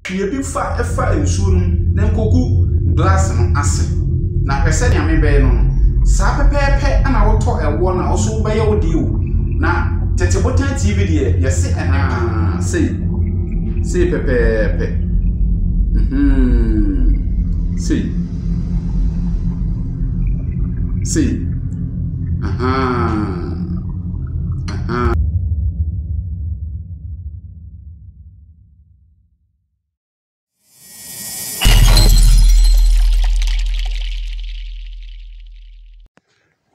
hwie bi fa efa nsuo no na nkogu glass no ase na hwese ne ame be no sa pepepe ana woto ewo na oso be ye wodi o na tetebotan TV de yesi ena sei pepepe sei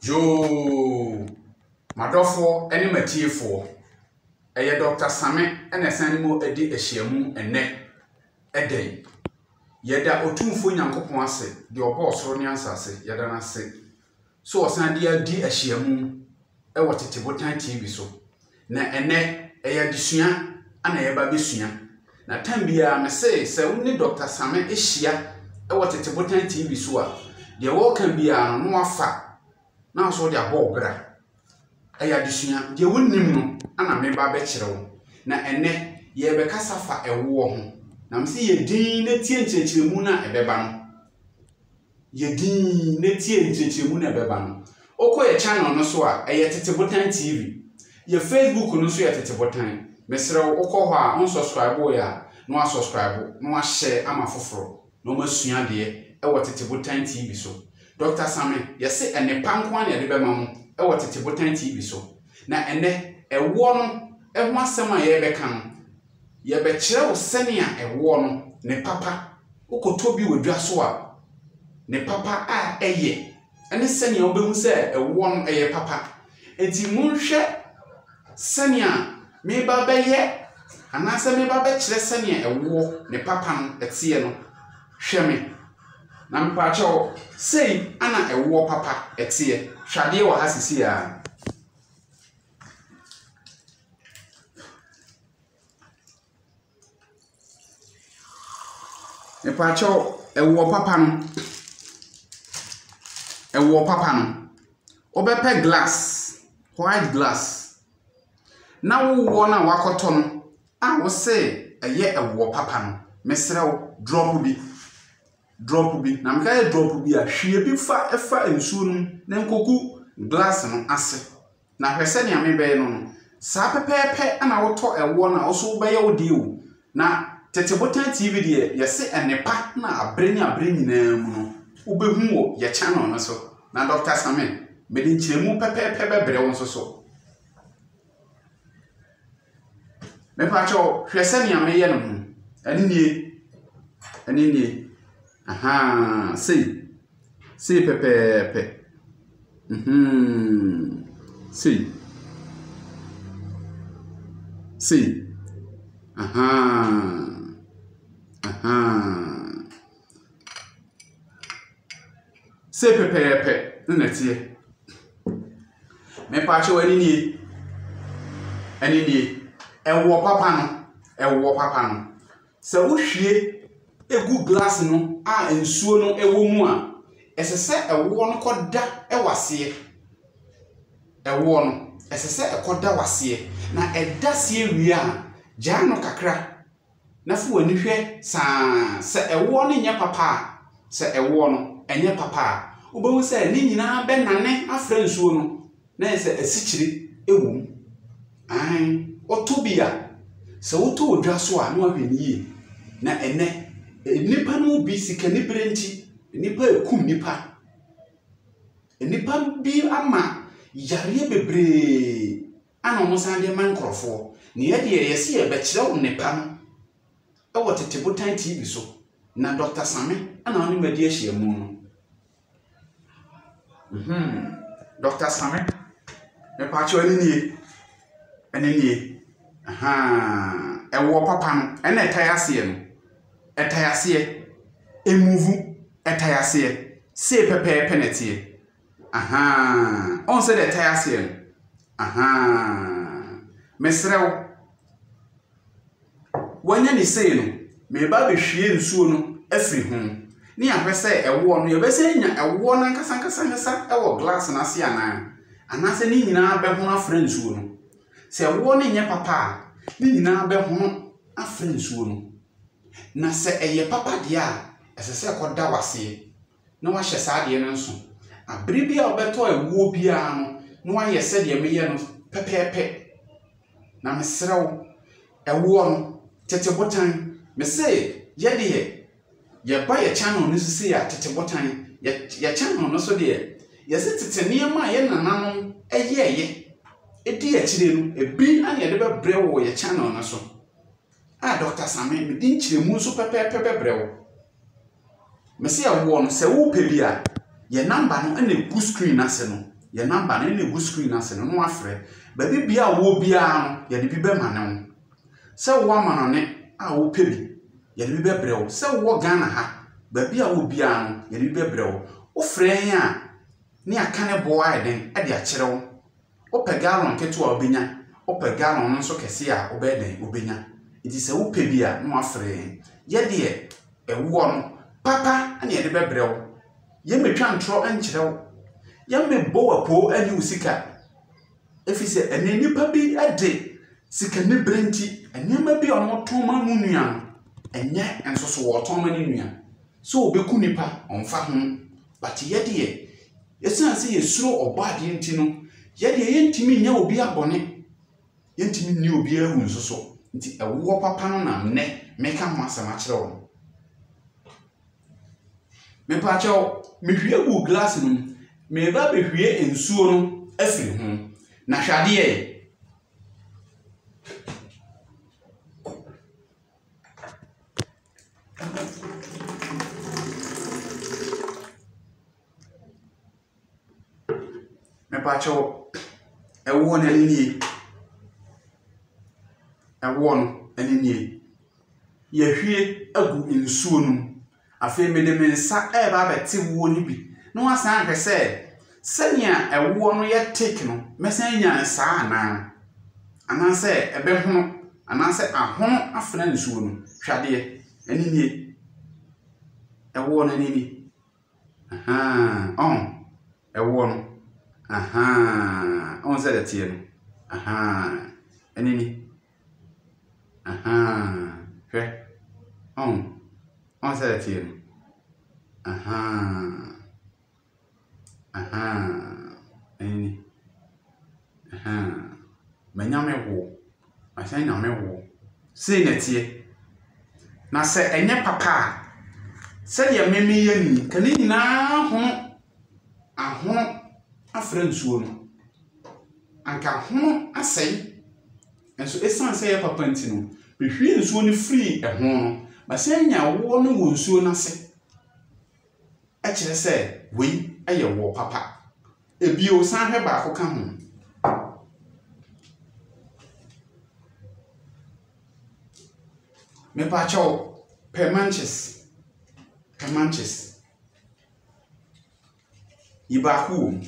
Yo madofo ene matiefo eye Dr. Same ene sanimo edi ehyiamu ene eden yeda otumfo nyankopon ase de obo osoro ne ansase yeda na ase so osan de adi ehyiamu e wotetibotan TV so na ene eye disua ana ye ba besua na tambia me se woni Dr. Same ehia e wotetibotan TV so a de wo kan bia no afa na so dia bogra aya disua de wonim no ana me ba be kirewo na ene ye be kasafa ewo ho na mse ye din na tie nkyekiremu na ebeba no ye din na tie nkyekiremu na ebeba no okoye channel no so a eye Tetebotan TV ye Facebook no so ye Tetebotan mesre okọ ho a unsubscribe ya no subscribe no share ama foforo no masua de e wo Tetebotan TV so Dr. Same yesi ene pankwa na de bema mu e wo Tetebotan TV so na ene ewo no ho asem a ye beka no ye be kire wo sene a ewo no ne papa ukoto bi wodwa so a ne papa a eye ene sene obehu se ewo no eye papa enti munhwe sene a me ba be ye anase me ba be kire sene a ewo ne papa no etie no hwe me na mpacho sei ana ewo papa etie hwade wo hasisi a mpacho ewo papa no obepe glass white glass na wo na wakoto no a wo se eye ewo papa no mesre wo drop bi na mkaye drop bi a hwie bi fa efa nsuo no na nkogu glass no ase na hwese ne ame be no sa pepepe ana woto ewo na oso be ye wodi o na Tetebotan TV de yesi enepa na abre nyina mu no obehu wo ye channel no so na Dr. Same mede nkyeremu pepepe bebre won so me pacho hwese ne ame ye no mu ani sei pepepe sei sei pepepe nnatie me pacho ani ewo papa no se wo hwie egu glass no a ensuo no ewo mu a esese ewo no koda ewase ewo no esese ekoda wase na edasie wi a gya no kakra na fu wani hwe saa se ewo no nya papa se ewo no enye papa obewu se ni nyina be nane afra nsuo no na se asikyire ewo mu otobia se woto odwa so a no ahweniye na ene nipa no bi sika ni brenti nipa ekum nipa bi ama yare bebre ana mo sande man krofo ne yede yesi ye be kire wo nipa no e wo Tetebotan TV so na Dr. Same ana oni madi ahyiamu no Dr. Same me pacho ani nie ewo papa no ena etayase no etayase emuvu etayase se pepepe netie on se de etayase mesrew wanya ni sei no me ba be hwie nsuo no afiri ho ni ahwese ewo no ye be se nya ewo na nkasa ewo glass na se anase ni nyina be ho afra nsuo no se ewo ne nye papa ni nyina be ho afra nsuo no na se eye papa dia esese koda wase na wa hye saa de no nso abere bia obeto awuo bia no na wa yese de meye no pepepe na mesrew ewuo no tete botan me se ye de ye ba ye channel no sisi ya tete botan ye channel no so de ye se tete niam a ye nananom eye edi akire no ebi an ye de bebre wo ye channel no so Dr. Same me din kiremu so pepepe bebre me se ewuo no se wo pebia ye number no na egu screen ase no ye number no na egu screen ase no no afre ba bibia wo bia no ye de bi be mane wo se wo amano ne wo pebi ye de bi bebre wo se wo Ghana ha ba bia wo bia no ye de bi bebre wo frɛ a ne aka ne bo aiden e de a kire wo wo pe gallon keto a obenya wo pe gallon no so kese a wo be den obenya iti se wo pebia no afre ye de ewuo no papa ane ye de bebre wo ye metwa ntro ankire wo ye mebo apo ani usika efise ene nipa bi ade sika ne brenti enema bi ono toma mu nua enye enso so wo toma ne nua so obeku nipa onfa ho but ye de yesan se yesuro obade nti no ye de yentimi nya obi abone yentimi ni obi ahu nso so nti ewuo papa no na ne meka ho asema kire wo me pa cho me hwie bu glass no me ba be hwie ensuo no afiri ho na hwade ye me pa cho ewuo na ni ewuo no ani ye hwie agu ensuo no afi me de mensa e ba beti wuo ni bi no wasan hwe se senya ewuo no ye take no mesan nya saa ana se ebe hono ana se ahono afena nsuo no hwade ani nie ewuo no ni ewuo no on se de tie no ani ni hwe on se de tie no ani manyame wo asan nyame wo sei na tie na se enye papa se de meme yani kane nyina ahono afra nsuo no anka hono asai enso esan se ye papa ntino behwie nsuo no free eho no basenya wo no wo nsuo na se a kire se wei eye wo papa ebio san hwe ba ko ka ho me pa cho permanches ibaku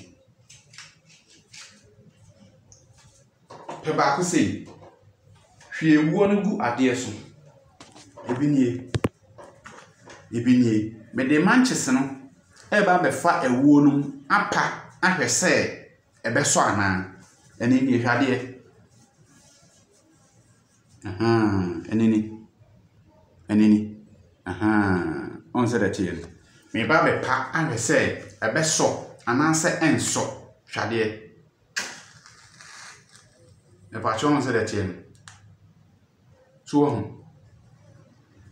pe ba ko sei hwie wuo no gu ade so ebinie me de manches no e ba be fa ewuo no apa ahwe se ebe so ana eni ni hwade enini on se da tie me ba be pa ahwe se ebe so ana se enso hwade e ba chon se da tie so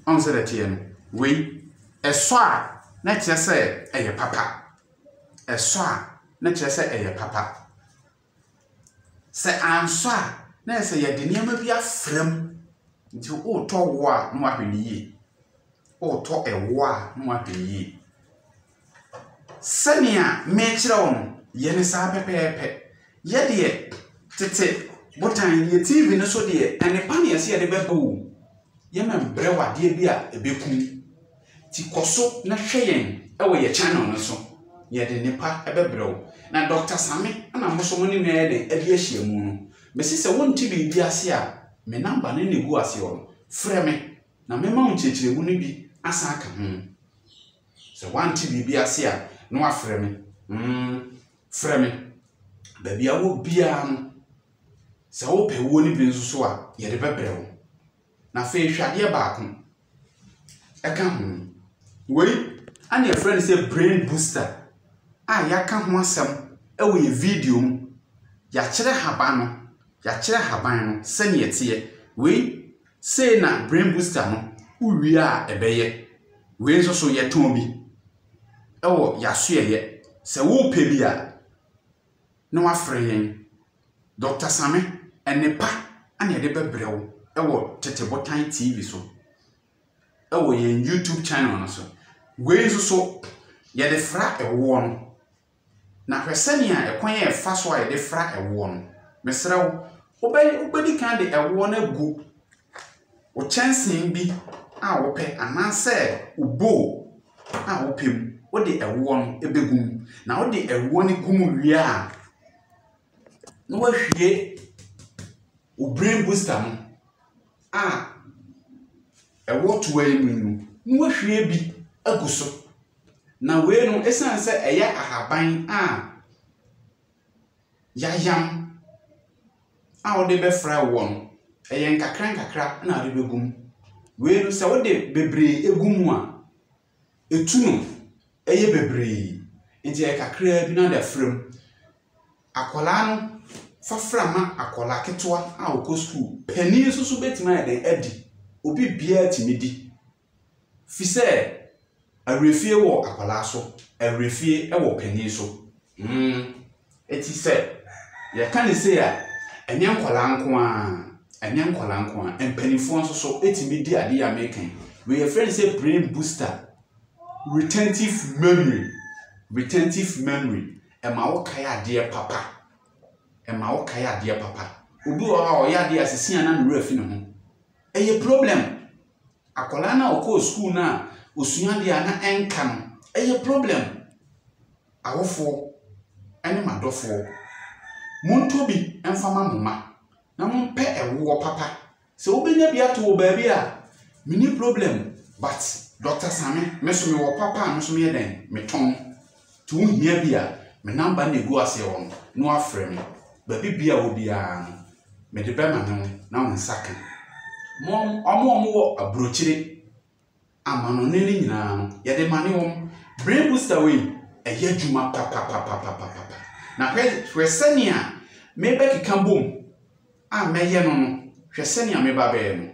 on se da tie we eso a na kire se eye papa eso a na kire se eye papa se anso a na se ye de niam bi afram nti o to wo a no ahwani yi o to ewo a no ahwani yi sania me kire wo no ye ne sa pepepe ye de tete botan ye TV no so de ene pa ne ye se ye de bebo ye membre wade bi a ebekum ti koso na hweyen e wo ye channel no so ye de nipa ebebrew na Dr. Same ana moso mo ni me de ade ahia mu no mesi se wonti bi bi ase a me number ne negu ase o frɛ me na me ma unchechire mu ni bi asa aka ho se wanti bi bi ase a no afrɛ me frɛ me ba bia wo bia no se wo pe wo ni bi nso so a ye de bebrew na fe hwade ba ko eka ho wei ane a friend say brain booster ya ka ho asem ewo ye video mu ya kire haban no se ne yete wei say na brain booster no uwie a ebeye wei nso so ye ton bi ewo ya so ye se wo pe bi a na wa frɛ Dr. Same enepa ane de bebrewo ewo Tetebotan TV so ewo ye YouTube channel no so wei nso so ye de fra ewo no na hwesane a ekwan ye fa so a ye de fra ewo no mesrew obedi kan de ewo na gu o chansen bi a wo pe ananse ubo a wo pem wo de ewo no ebegum na wo de ewo ne gum wie a no wa hwie o brain booster no ewo to ayi mu no wa hwie bi aguso na we no esan se eya ahaban yayam wo de be fra wo no eye nkakra na de begum we no se wo de bebre egum a etu no eye bebre nti e kakra bi na da frem akola no faframa akola ketwa wo school pani so betima ya den adi obi bia timidi fi se arefie wo akola so arefie wo pani so eti se ye kan se a enye nkola nko a empanifo nso so etimidi ade ya mekan we your friend say brain booster retentive memory ema wo kai ade papa obi o ya ade asisi ana no rafi no ho eye problem akola na o school na osua de ana enka no eye problem awofo ene madofo muntobi emfama mama na monpe ewo papa se obenya bia to baabi a mini problem but Dr. Same meso me wo papa no so me den meton to hia bia me number na egu ase won no afrɛ me baabi bia wo bia no me de bema no na won saka mom omo wo abrochire amano ne ni nyina no ye de mane won brain booster we eye djuma papa na hwesane a me be kika bom meye no hwesane a me ba be no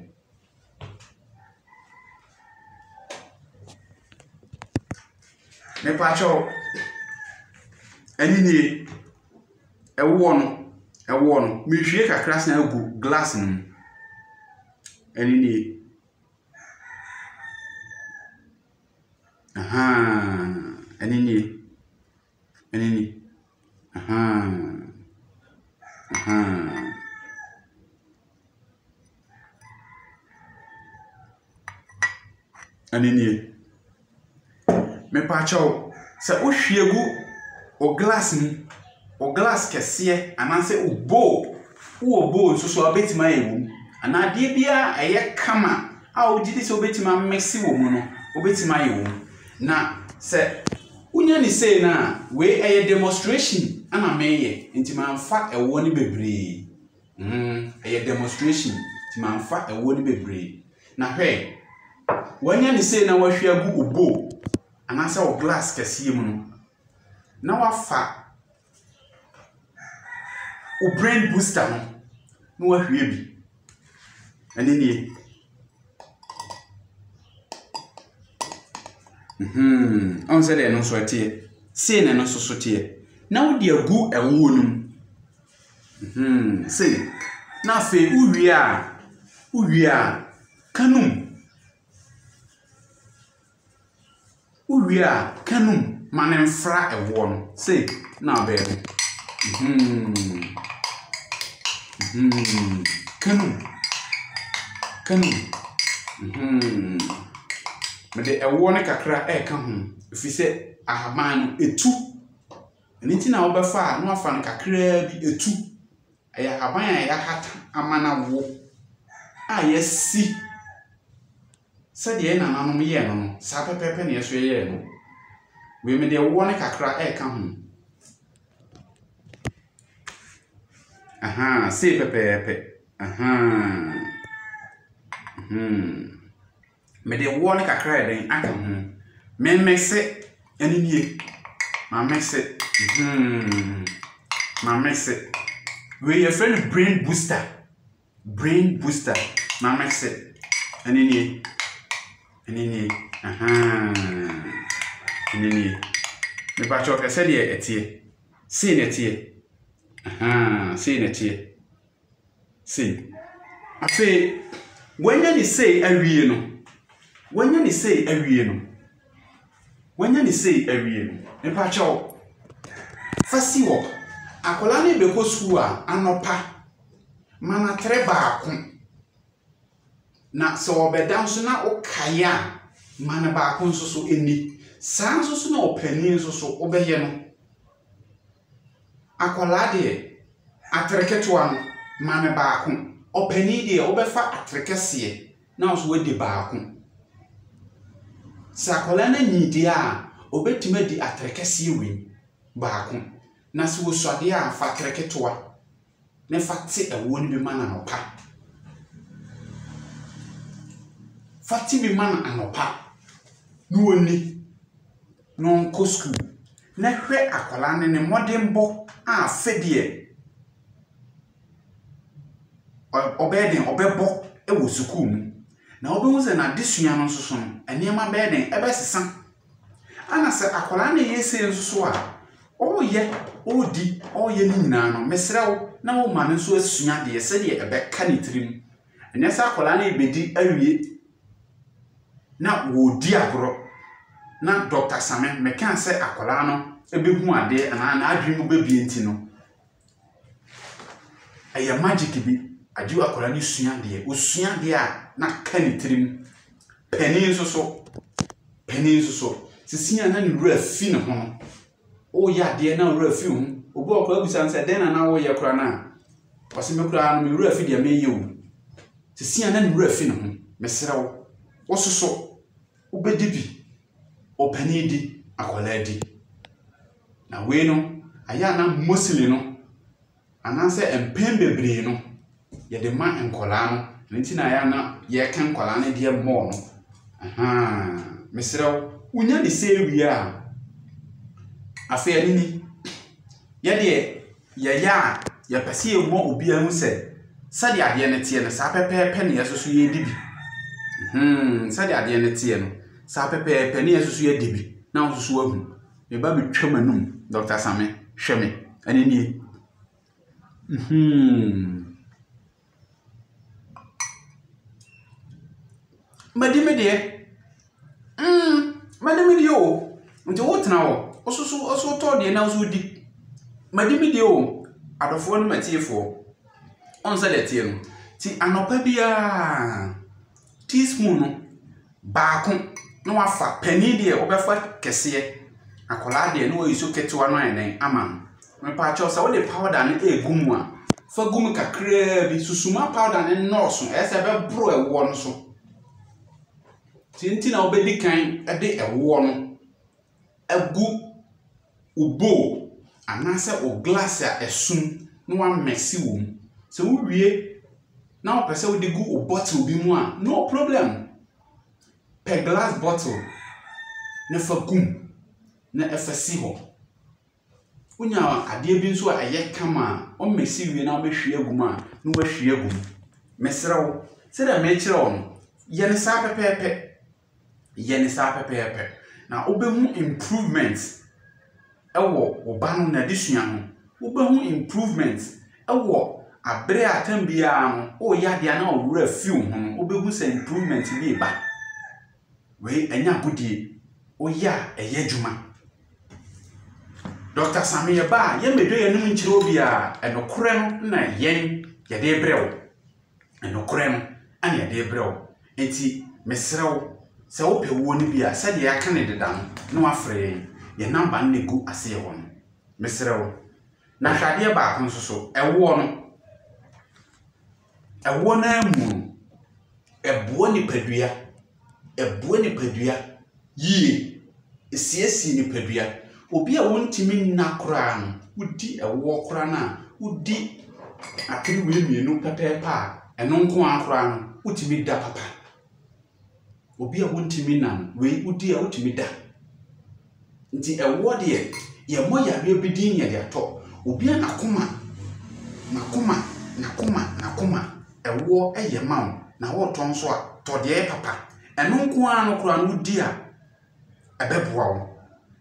me pacho anini ewo no me hwie kakra san agu glass no anini anini anini me pacho se o hwiegu o glass ni o glass kese ananse o bowl so so abetima ewu anade bia eye kama a o gidi se obetima mixi wo mu no obetima ewu na se unya ni say na we eye demonstration ana meye ntima amfa ewo ni bebre eye demonstration ntima amfa ewo ni bebre na hwe wanya ni say na wahwiagu obo ananse o glass kese mu no na wafa o brain booster no wahwie bi anini on se de no so tie se ne no so tie na wo de agu enwo num se na fe uwie a kanum manen fra ewo no se na be kanum me de ewo ne kakra ka ho fi se ahaman no etu enti na wo be fa no afa no kakra bi etu aya ahaban ya hata amana wo yesi se de na nanom ye no sa pepepe ne so ye no we me de ewo ne kakra ka ho se pepepe me de wo ne kakra den aka ho me mese eni nie ma mese ma mese we your friend brain booster ma mese eni nie eni nie me ba cho kese de etie see ne tie see ne tie see afi wanya ni say awie no me pa cho fasi wo akola ne be ko school a anopa mana treba ako na so obeda nso na okaya mana ba ako nso so eni saa nso so na opani nso so obeye no akola de atreketo an mana ba ako opani de obefa atrekese na nso wedi ba ako sa akola na nyidi a obetima di atrekese wi ba ako na so wosade a fa atreketo a ne fati ewo ni bi mana nopa fati bi mana anopa no oni no nko school na hwe akola ne modembo a fedie obeden obebo ewo school mu na obehu se na desua no soso no eniema beden ebesesa ana se akola ne yese nso a oye odi oye ni nyina no mesrew na wo ma no so asua de se de ebeka ne tirim ene se akola na ebedi awie na wo di agro na Dr. Same meka se akola no ebehu ade na adwemu bebie enti no aya magic bi aju akola ni sua de a na kanitrim peni so sisia na ni wura fi ne ho no o ya de na wura fi ho obo akola busan se den na wo ye kora na wase me kora no me wura fi de me ye o sisia na ni wura fi ne ho mesrew wo soso obedi bi opani di akola di na we no aya na mosili no ananse empen bebre no ye de ma enkola no nti na aya na ye kan kola ne de mo no mesrew unya ni se wi a afa ani ye de ye pese ye mo obi anu se sade ade ne tie no sa pepepe ne yesoso ye di bi sade ade ne tie no sa pepepe ne yesoso ye di bi na osusu ahu me ba betwa manum Dr. Same hweme ani ni madimede o nti wotena wo osusu to de na osu di madimede o adofo no matiefo onsa de tie no ti anopa bia teaspoon no baako na wafa pani de obefa kese akola de no yiso ketewa no enen ama me pa cho sa wo de powder no egumu a fa gumu kakra bi susuma powder ne nurse ese be bro ewo no so tinti na obedi kan ede ewo no agu ubo anase o glass a esum no wa mexi wo se wo wie na o pese wo de gu o bottle bi mu a no problem per glass bottle ne fa gum na efasi ho unya ade bi nso a eye kama o mexi wie na o be hwie agum a no wa hwie agum mesrew se da me kire wo no ye ne sa pepepe na obehu improvement ewo obanu na disua ho obehu improvement ewo abre atambia no o ya de na owura fiu ho obehu se improvement bi ba we anya godie o ya eye djuma Dr. Same ye ba ye medwe ye num nchire obi a enokore no na yen ye de brew enokore no ana ye de brew enti mesrew se wo pe wo ni bia se de aka ne deda no na afre ye namba ne gu ase ye won mesrew na hwade ba ko so ewo na mu ebo ni padua yi esiesi ni padua obi a wontimi na kora no udi ewo kora na udi akiri we mienu pepepa eno nko akora no utimi da papa obi a wontimi nan we udi a wotimi da nti ewo de ye mo yare bidin ye de ato obi a nakoma ewo eye mawo na wo ton so a to de papa eno nko a no kura no di a ebeboa wo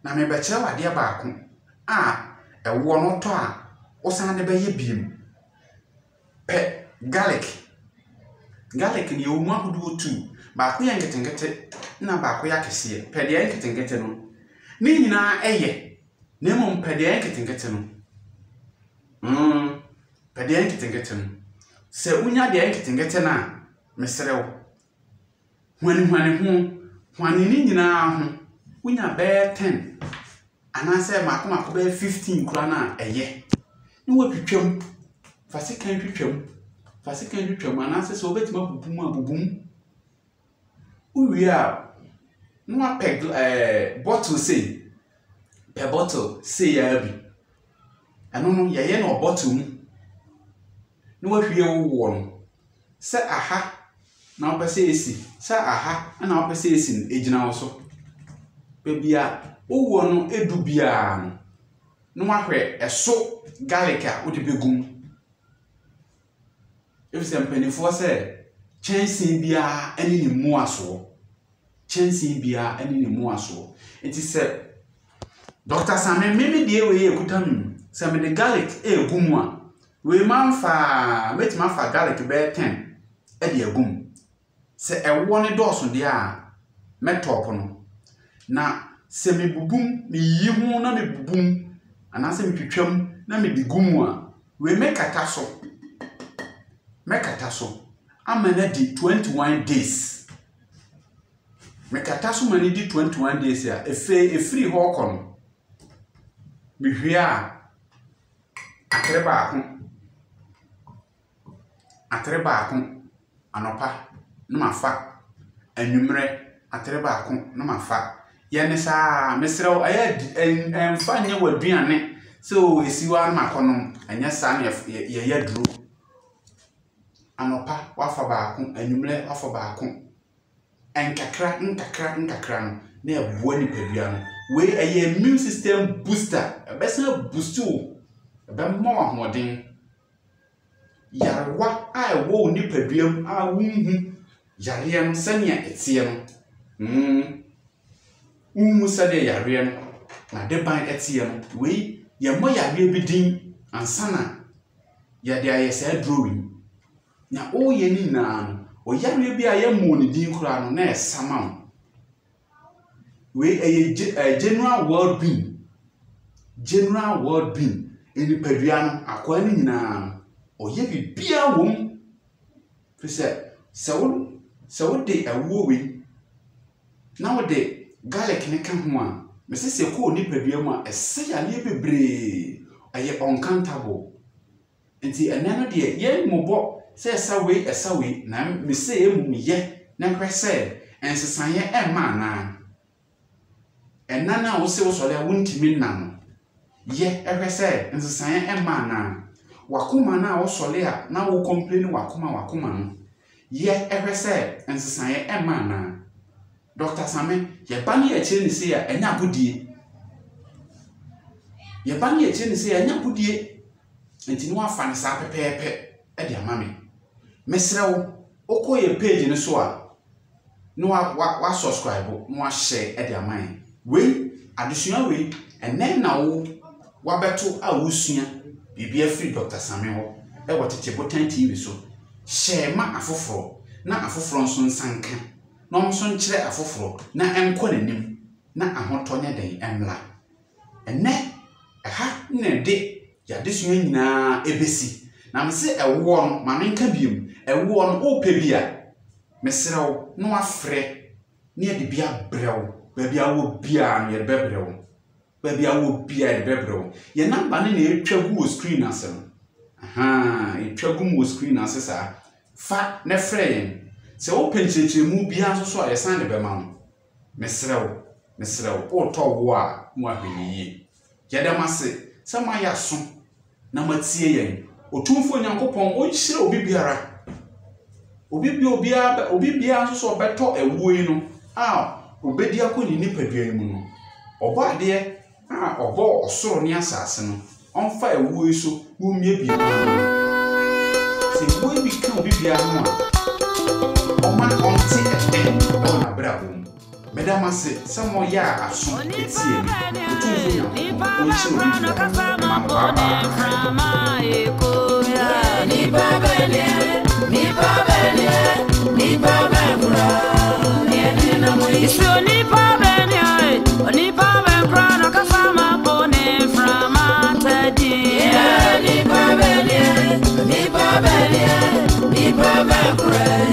na me be kire wade baako a ewo no to a osan de be ye biem pe garlic ni o mu ahudu otu baako ye ngetengete na baako ya kese pe de ngetengete no ni nyina eye na mo pe de ngetengete no pe de ngetengete no se unya de ngetengete na mesrew hwani ni nyina ho unya be 10 anase mako be 15 kura na eye ni wo twetwam fasikan twetwam anase se obetima abubum uwi a no apeg bottle say per bottle say ya bi eno no ye no bottle mu no wahwie wo no se aha na opese esi se aha na opese esi ejina wo so bebia wo no edu bia no wahwe eso garlic a wode begum efise mpanifo se chensi bia ani ni mu aso enti se Dr. Same meme die we ekutam se me de garlic egum a we manfa metima fa garlic be 10 e de egum se ewo ne dose de a metop no na se me bubum me yi ho na me bubum ana se me twetwam na me digum a we mekata so amana di 21 days mekata so mani di 21 days ya efri ho kono bihwe a atreba akon anopa no mafa anwumre atreba akon no mafa ye ne sa mesrew aya emfa nye waduane so esiwa na makono anya sa na ye yaduro anopa wafa baako anwumre wafa baako enkakra no na ebuo ni padua no we eye immune system booster ebesa boost o ebe mo ahoden yarwa a ewo ni paduam a wunhu yare no sania etie no unmu sade yare no na de ban etie no we ye mo yare bidin ansana ya de ayese drawing na o ye ni na no o yare bi aye mo ni din kura no na esama we eye general world being eni padua no akwa ni nyina o ye bibia wom fi se wo de awo we na wo de garlic ne ka ho a me se ko ni padua mu a ese ya le bebre aye uncountable enti enano de ye mobo se esa we na me se emu ye na kwese ensesan ye ema na enana wo se wo so le wontimi na no ye ehwese ensesan ye ema na wakoma na wo so le a na wo complain wakoma no ye ehwese ensesan ye ema na Dr. Same ye ba ne ye chire ni se ya enya godie enti no afa ne sa pepepe e de amame mesrewo okoye page ne so a no wa subscribe no wa share e de amane we adesua we enen na wo wabeto a wosua bibia free Dr. Same ho e wotete botan TV so share ma afoforo na afoforo nso nsanka na onso nkire afoforo na enko nanim na ahotonye den emla enne ha ne de ya desua nyina ebesi na mse ewo no ma menka biem ewo no ope bia mesrew no afre ne de bia brew ba bia wo bia no ye bebrew ba bia wo bia de bebrew ye namba ne na etwa gu screen asem etwa gu mo screen asesa fa ne frɛ se wo pencheche mu bia so so a ye san de be ma no mesrew o to wo a mo ahweniye ye dem ase sama ya so na matie yen otumfo nyankopon o nhire obi biara obi bia nso so beto ewo yi no obedi akoni nipadua mu no obo ade obo osoro ne asase no onfa ewo yi so umie bi se wo bi kan obi bia no oma onti na brabo medama se samo ya aso etie mi otumfo na onchi Ni